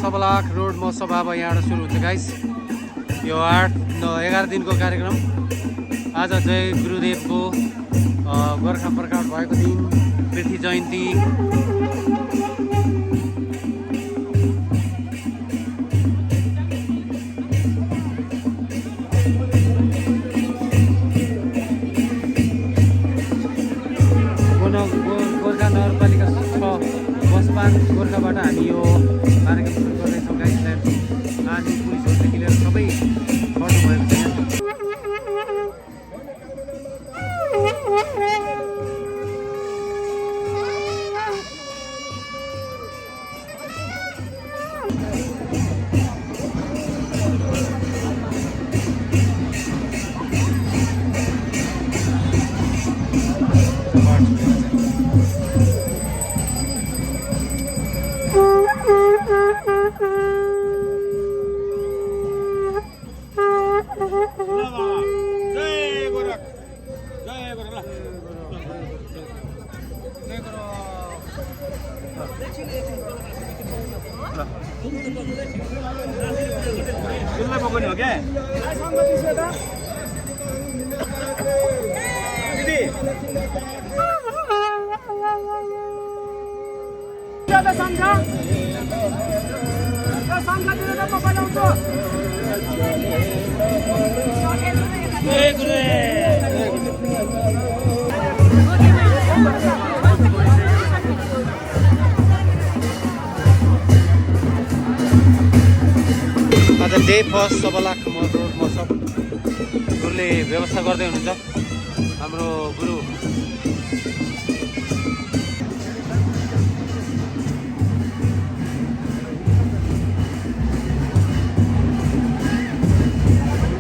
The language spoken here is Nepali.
सबलाख रोड महोत्सव अब यहाँबाट सुरु हुन्छ गाइस। यो 8-11 दिनको कार्यक्रम। आज जय गुरुदेवको गोर्खा प्रकट भएको दिन, पृथ्वी जयन्ती। गोर्खा नगरपालिका 6 बसपान गोर्खाबाट हामी यो कार्यक्रम सुरु गर्दैछौँ गाइस। आज पुलिसहरूदेखि लिएर सबै गर्नुभएको छ। आज डे फर्स्ट सबलाख रोड महोत्सव गुरुले व्यवस्था गर्दै हुनुहुन्छ। हाम्रो गुरु